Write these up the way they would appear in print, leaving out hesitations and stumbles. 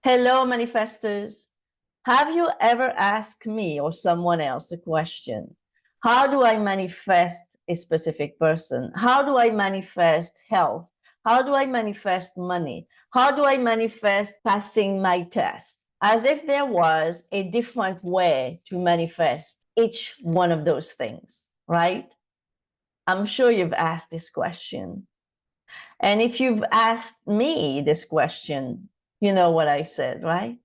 Hello, manifestors. Have you ever asked me or someone else a question? How do I manifest a specific person? How do I manifest health? How do I manifest money? How do I manifest passing my test? As if there was a different way to manifest each one of those things, right? I'm sure you've asked this question. And if you've asked me this question, you know what I said, right?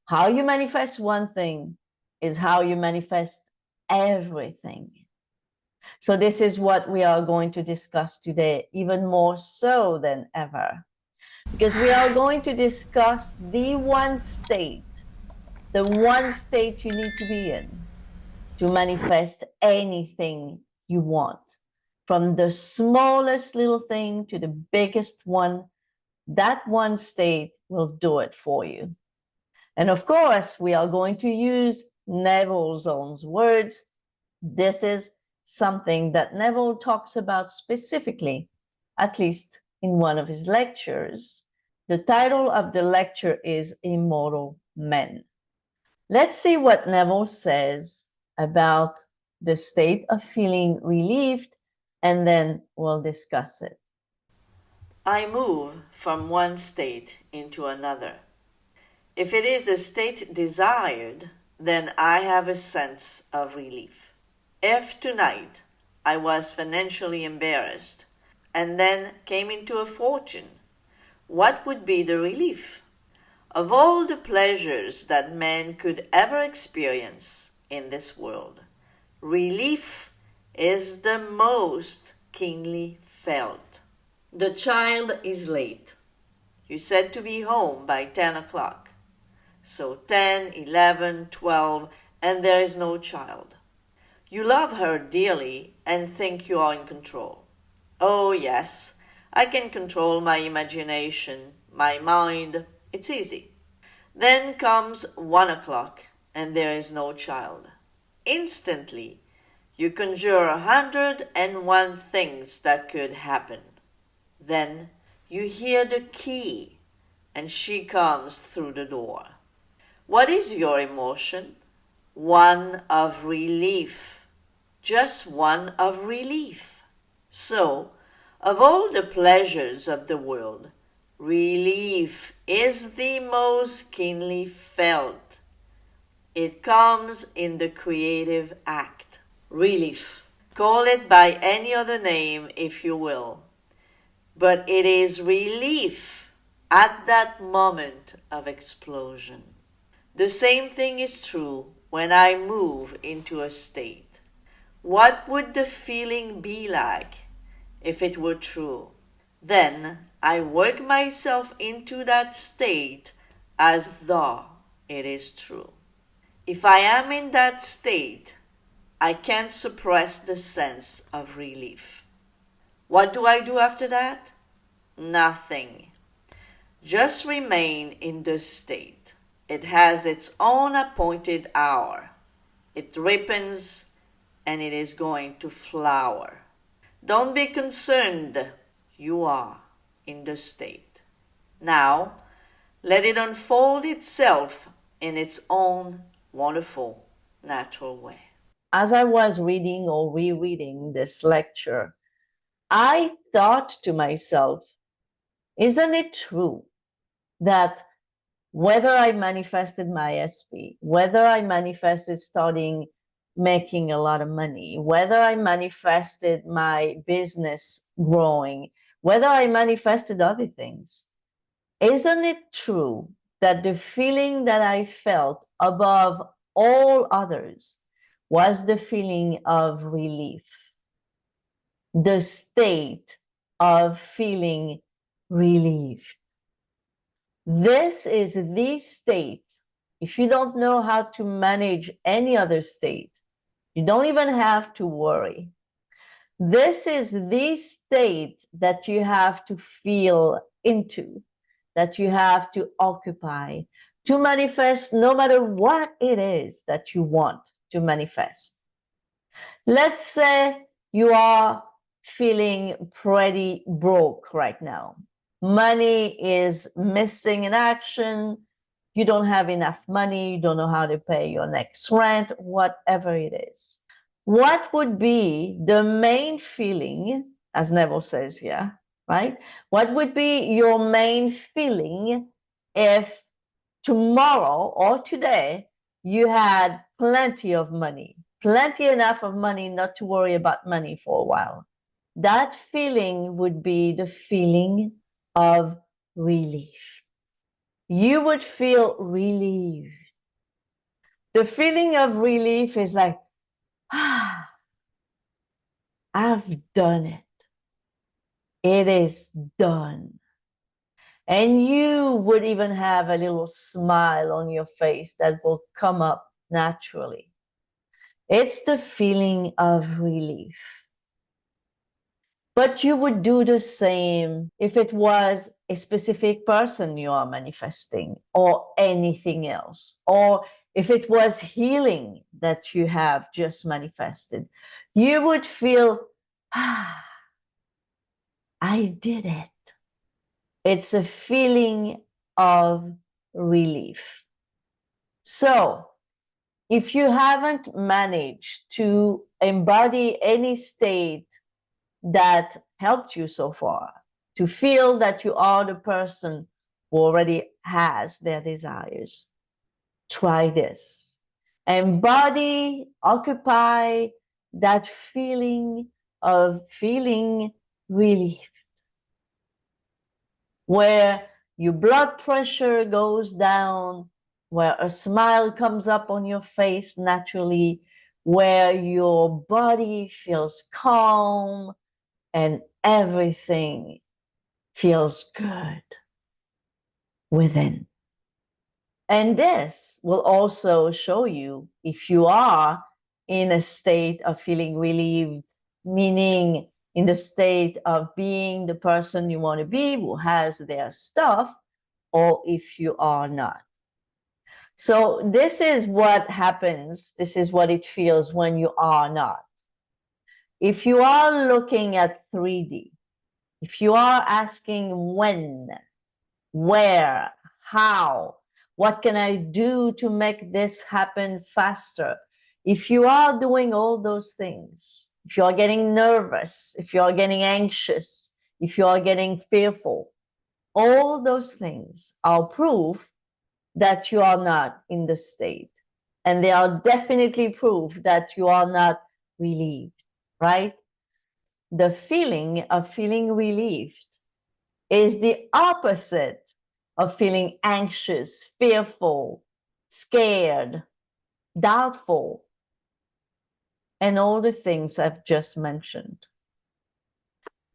How you manifest one thing is how you manifest everything. So this is what we are going to discuss today, even more so than ever, because we are going to discuss the one state you need to be in to manifest anything you want, from the smallest little thing to the biggest one. That one state will do it for you. And of course, we are going to use Neville's own words. This is something that Neville talks about specifically, at least in one of his lectures. The title of the lecture is Immortal Men. Let's see what Neville says about the state of feeling relieved, and then we'll discuss it. I move from one state into another. If it is a state desired, then I have a sense of relief. If tonight I was financially embarrassed and then came into a fortune, what would be the relief? Of all the pleasures that man could ever experience in this world, relief is the most keenly felt. The child is late. You said to be home by 10 o'clock. So 10, 11, 12, and there is no child. You love her dearly and think you are in control. Oh yes, I can control my imagination, my mind. It's easy. Then comes 1 o'clock and there is no child. Instantly, you conjure 101 things that could happen. Then you hear the key and she comes through the door. What is your emotion? One of relief. Just one of relief. So, of all the pleasures of the world, relief is the most keenly felt. It comes in the creative act. Relief. Call it by any other name if you will. But it is relief at that moment of explosion. The same thing is true when I move into a state. What would the feeling be like if it were true? Then I work myself into that state as though it is true. If I am in that state, I can't suppress the sense of relief. What do I do after that? Nothing. Just remain in the state. It has its own appointed hour. It ripens and it is going to flower. Don't be concerned. You are in the state. Now, let it unfold itself in its own wonderful, natural way. As I was reading or rereading this lecture, I thought to myself, isn't it true that whether I manifested my SP, whether I manifested starting making a lot of money, whether I manifested my business growing, whether I manifested other things, isn't it true that the feeling that I felt above all others was the feeling of relief, the state of feeling relieved? This is the state. If you don't know how to manage any other state, you don't even have to worry. This is the state that you have to feel into, that you have to occupy, to manifest no matter what it is that you want to manifest. Let's say you are feeling pretty broke right now. Money is missing in action. you don't have enough money, you don't know how to pay your next rent, whatever it is. What would be the main feeling, as Neville says here, right? What would be your main feeling if tomorrow or today you had plenty of money, plenty enough of money not to worry about money for a while? That feeling would be the feeling of relief. You would feel relieved. The feeling of relief is like, ah, I've done it. It is done. And you would even have a little smile on your face that will come up naturally. It's the feeling of relief. But you would do the same if it was a specific person you are manifesting or anything else, or if it was healing that you have just manifested. You would feel, ah, I did it. It's a feeling of relief. So, if you haven't managed to embody any state that helped you so far, to feel that you are the person who already has their desires, try this. Embody, occupy that feeling of feeling relief, where your blood pressure goes down, where a smile comes up on your face naturally, where your body feels calm and everything feels good within. And this will also show you if you are in a state of feeling relieved, meaning in the state of being the person you want to be who has their stuff, or if you are not. So this is what happens. This is what it feels when you are not. If you are looking at 3D, if you are asking when, where, how, what can I do to make this happen faster? If you are doing all those things, if you are getting nervous, if you are getting anxious, if you are getting fearful, all those things are proof that you are not in the state. And they are definitely proof that you are not relieved, right? The feeling of feeling relieved is the opposite of feeling anxious, fearful, scared, doubtful, and all the things I've just mentioned.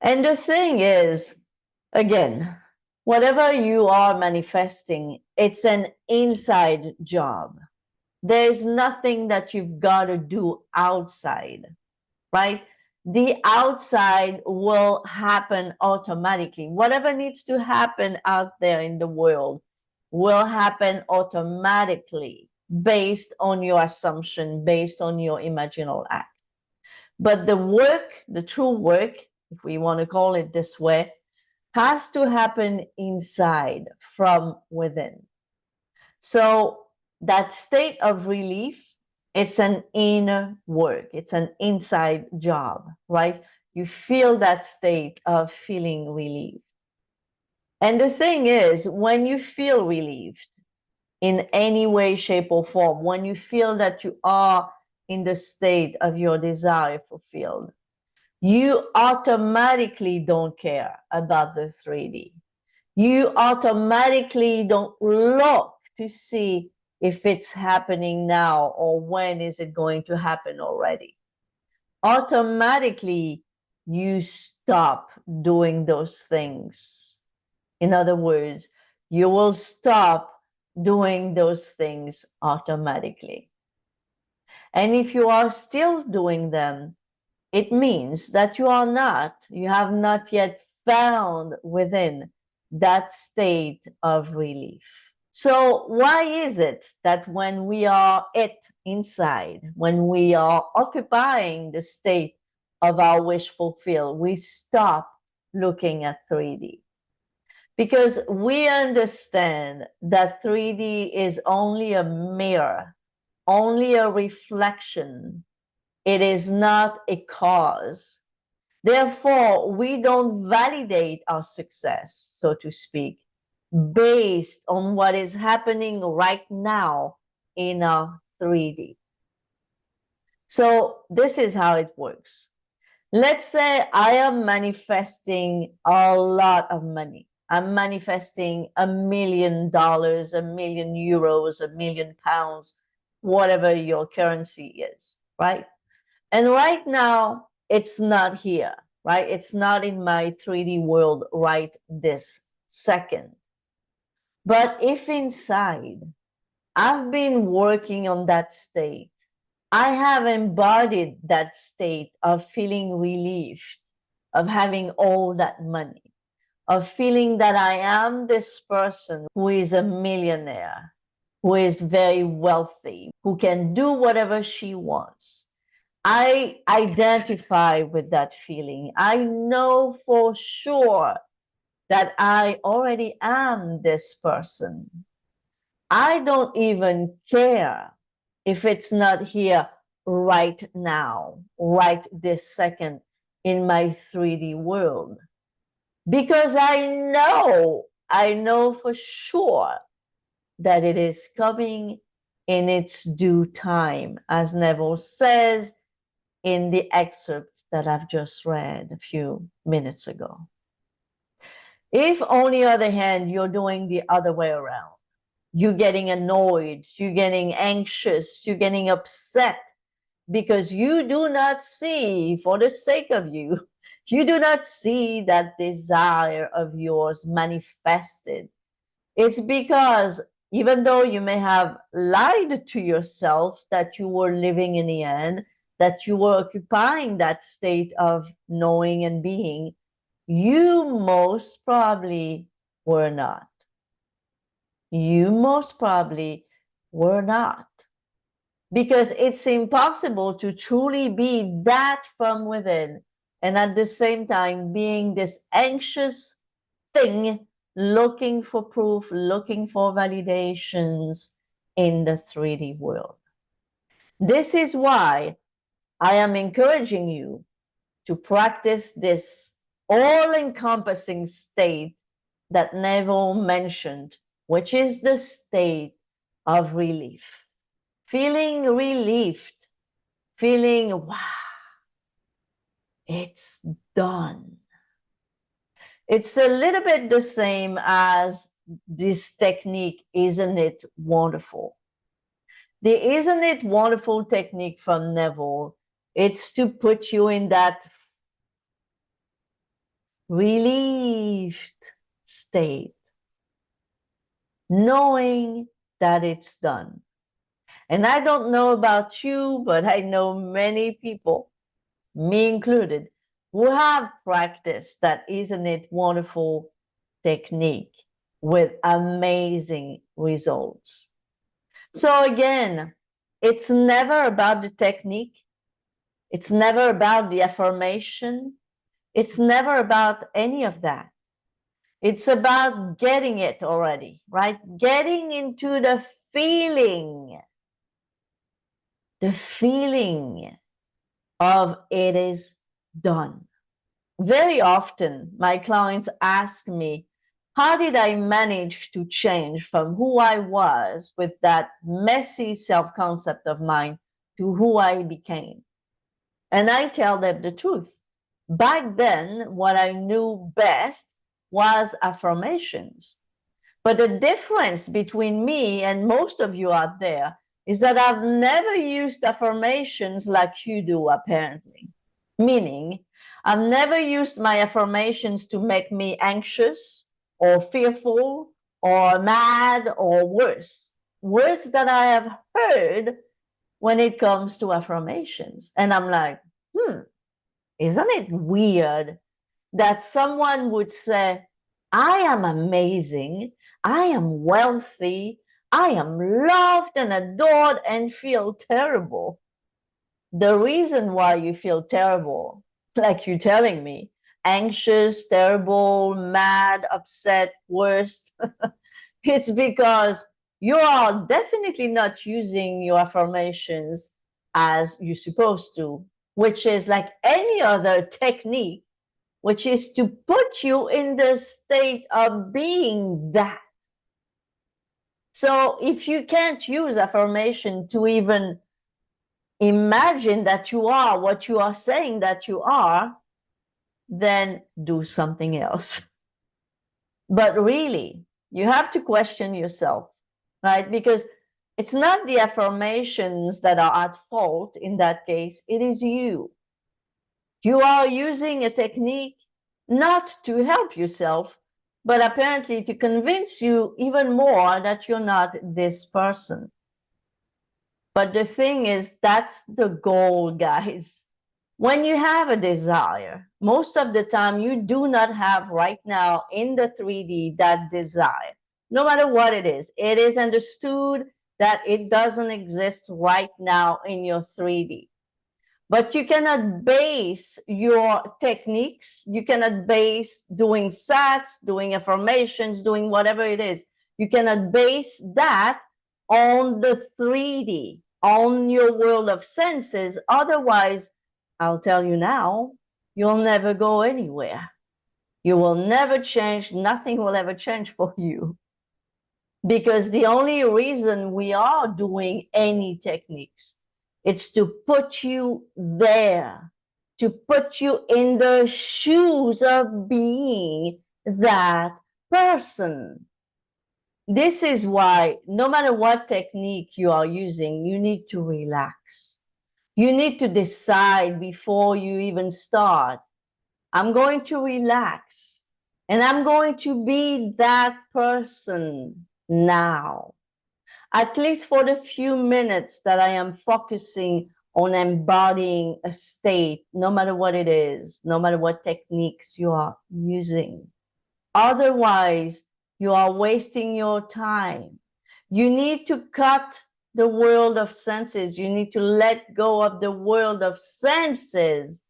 And the thing is, again, whatever you are manifesting, it's an inside job. There's nothing that you've got to do outside, right? The outside will happen automatically. Whatever needs to happen out there in the world will happen automatically based on your assumption, based on your imaginal act. But the work, the true work, if we want to call it this way, has to happen inside, from within. So that state of relief, it's an inner work, it's an inside job, right? You feel that state of feeling relieved. And the thing is, when you feel relieved in any way, shape, or form, when you feel that you are in the state of your desire fulfilled, you automatically don't care about the 3D. You automatically don't look to see if it's happening now or when is it going to happen already. Automatically, you stop doing those things. In other words, you will stop doing those things automatically. And if you are still doing them, it means that you have not yet found within that state of relief. So why is it that when we are inside, when we are occupying the state of our wish fulfilled, we stop looking at 3D? Because we understand that 3D is only a mirror, only a reflection. It is not a cause. Therefore, we don't validate our success, so to speak, based on what is happening right now in our 3D. So this is how it works. Let's say I am manifesting a lot of money. I'm manifesting $1 million, €1 million, £1 million, whatever your currency is, right? And right now, it's not here, right? It's not in my 3D world right this second. But if inside, I've been working on that state, I have embodied that state of feeling relieved, of having all that money, of feeling that I am this person who is a millionaire, who is very wealthy, who can do whatever she wants. I identify with that feeling. I know for sure that I already am this person. I don't even care if it's not here right now, right this second in my 3D world. Because I know for sure that it is coming in its due time, as Neville says in the excerpt that I've just read a few minutes ago. If, on the other hand, you're doing the other way around, you're getting annoyed, you're getting anxious, you're getting upset because you do not see, for the sake of you, you do not see that desire of yours manifested. It's because even though you may have lied to yourself that you were living in the end, that you were occupying that state of knowing and being, you most probably were not. You most probably were not. Because it's impossible to truly be that from within and at the same time being this anxious thing looking for proof, looking for validations in the 3D world. This is why I am encouraging you to practice this all-encompassing state that Neville mentioned, which is the state of relief. Feeling relieved, feeling, wow, it's done. It's a little bit the same as this technique, Isn't It Wonderful? The Isn't It Wonderful technique from Neville, it's to put you in that relieved state, knowing that it's done. And I don't know about you, but I know many people, me included, who have practiced that Isn't It Wonderful technique with amazing results. So again, it's never about the technique. It's never about the affirmation. It's never about any of that. It's about getting it already, right? Getting into the feeling of it is done. Very often, my clients ask me, how did I manage to change from who I was with that messy self-concept of mine to who I became? And I tell them the truth. Back then, what I knew best was affirmations. But the difference between me and most of you out there is that I've never used affirmations like you do, apparently. Meaning, I've never used my affirmations to make me anxious or fearful or mad or worse. Words that I have heard when it comes to affirmations. And I'm like, isn't it weird that someone would say, I am amazing, I am wealthy, I am loved and adored, and feel terrible. The reason why you feel terrible, like you're telling me, anxious, terrible, mad, upset, worst, it's because you are definitely not using your affirmations as you're supposed to, which is like any other technique, which is to put you in the state of being that. So if you can't use affirmation to even imagine that you are what you are saying that you are, then do something else. But really, you have to question yourself, right? Because it's not the affirmations that are at fault in that case, it is you. You are using a technique not to help yourself, but apparently to convince you even more that you're not this person. But the thing is, that's the goal, guys. When you have a desire, most of the time you do not have right now in the 3D that desire. No matter what it is understood that it doesn't exist right now in your 3D. But you cannot base your techniques, you cannot base doing sats, doing affirmations, doing whatever it is. You cannot base that on the 3D, on your world of senses. Otherwise, I'll tell you now, you'll never go anywhere. You will never change. Nothing will ever change for you. Because the only reason we are doing any techniques, it's to put you there, to put you in the shoes of being that person. This is why no matter what technique you are using, you need to relax. You need to decide before you even start. I'm going to relax and I'm going to be that person now. At least for the few minutes that I am focusing on embodying a state, no matter what it is, no matter what techniques you are using. Otherwise, you are wasting your time. You need to cut the world of senses. You need to let go of the world of senses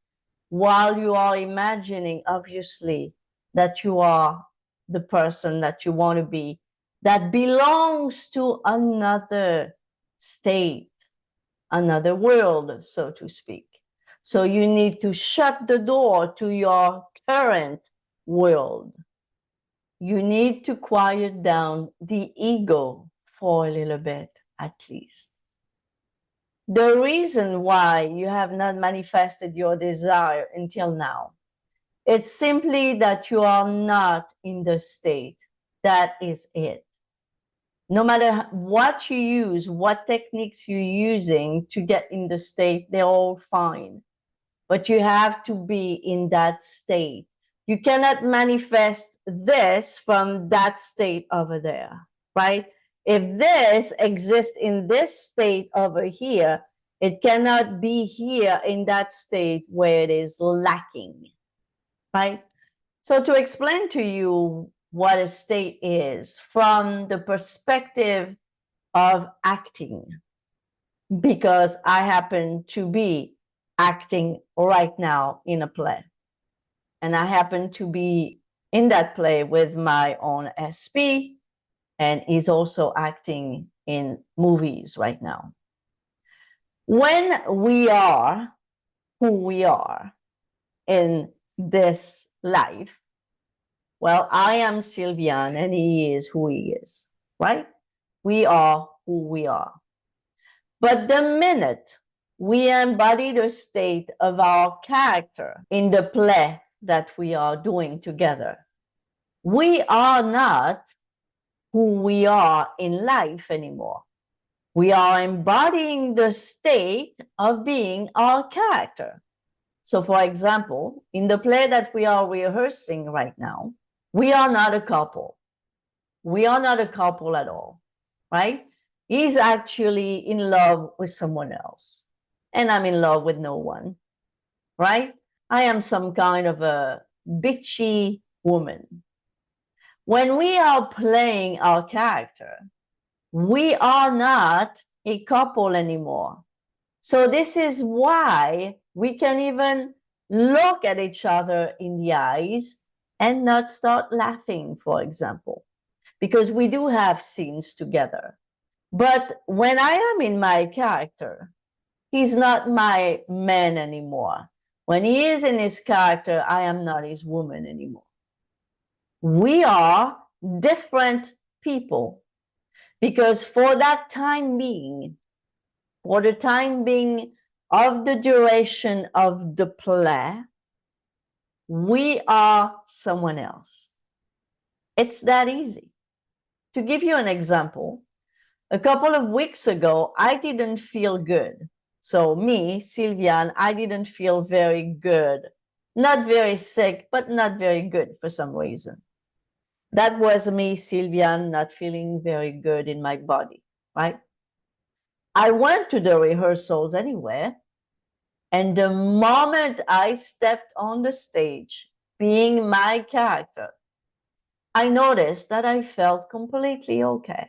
while you are imagining, obviously, that you are the person that you want to be, that belongs to another state, another world, so to speak. So you need to shut the door to your current world. You need to quiet down the ego for a little bit, at least. The reason why you have not manifested your desire until now, it's simply that you are not in the state. That is it. No matter what you use, what techniques you're using to get in the state, they're all fine. But you have to be in that state. You cannot manifest this from that state over there, right? If this exists in this state over here, it cannot be here in that state where it is lacking, right? So to explain to you what a state is from the perspective of acting, because I happen to be acting right now in a play. And I happen to be in that play with my own SP, and he's also acting in movies right now. When we are who we are in this life, well, I am Sylviane and he is who he is, right? We are who we are. But the minute we embody the state of our character in the play that we are doing together, we are not who we are in life anymore. We are embodying the state of being our character. So for example, in the play that we are rehearsing right now, we are not a couple. We are not a couple at all, right? He's actually in love with someone else, and I'm in love with no one, right? I am some kind of a bitchy woman. When we are playing our character, we are not a couple anymore. So this is why we can even look at each other in the eyes and not start laughing, for example, because we do have scenes together. But when I am in my character, he's not my man anymore. When he is in his character, I am not his woman anymore. We are different people because for that time being, for the time being of the duration of the play, we are someone else. It's that easy. To give you an example, a couple of weeks ago, I didn't feel good. So me, Sylviane, I didn't feel very good. Not very sick, but not very good for some reason. That was me, Sylviane, not feeling very good in my body, right? I went to the rehearsals anyway. And the moment I stepped on the stage, being my character, I noticed that I felt completely okay.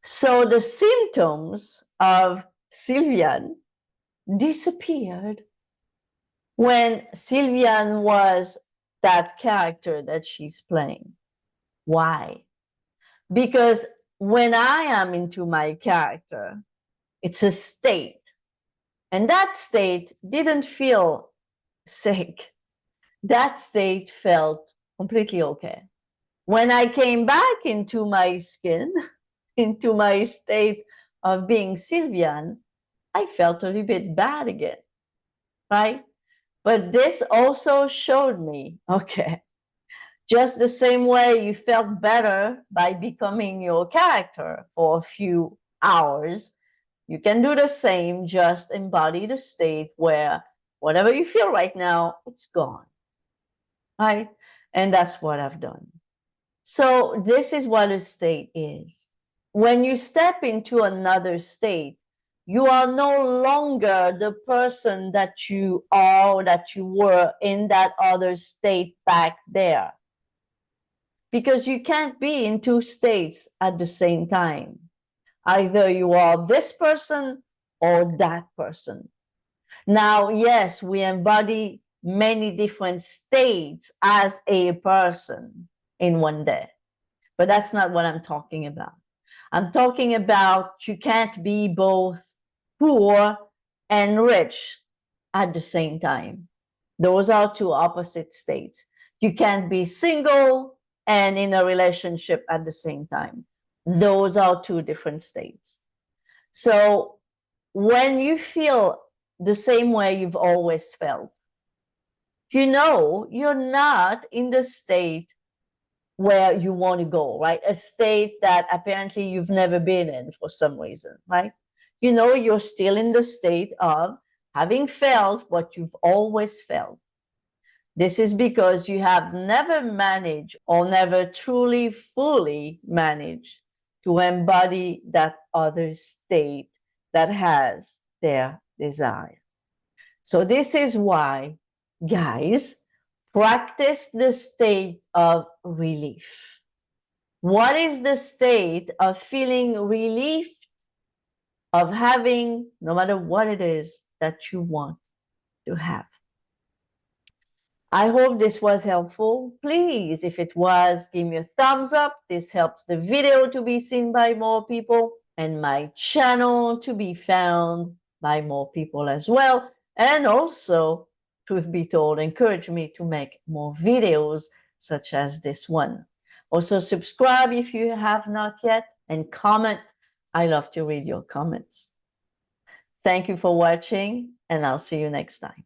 So the symptoms of Sylviane disappeared when Sylviane was that character that she's playing. Why? Because when I am into my character, it's a state. And that state didn't feel sick. That state felt completely okay. When I came back into my skin, into my state of being Sylviane, I felt a little bit bad again, right? But this also showed me, okay, just the same way you felt better by becoming your character for a few hours, you can do the same, just embody the state where whatever you feel right now, it's gone, right? And that's what I've done. So this is what a state is. When you step into another state, you are no longer the person that you are, that you were in that other state back there. Because you can't be in two states at the same time. Either you are this person or that person. Now, yes, we embody many different states as a person in one day, but that's not what I'm talking about. I'm talking about you can't be both poor and rich at the same time. Those are two opposite states. You can't be single and in a relationship at the same time. Those are two different states. So when you feel the same way you've always felt, you know you're not in the state where you want to go, right? A state that apparently you've never been in for some reason, right? You know you're still in the state of having felt what you've always felt. This is because you have never managed or never truly, fully managed to embody that other state that has their desire. So this is why, guys, practice the state of relief. What is the state of feeling relief, of having, no matter what it is that you want to have? I hope this was helpful. Please, if it was, give me a thumbs up. This helps the video to be seen by more people and my channel to be found by more people as well. And also, truth be told, encourage me to make more videos such as this one. Also, subscribe if you have not yet and comment. I love to read your comments. Thank you for watching, and I'll see you next time.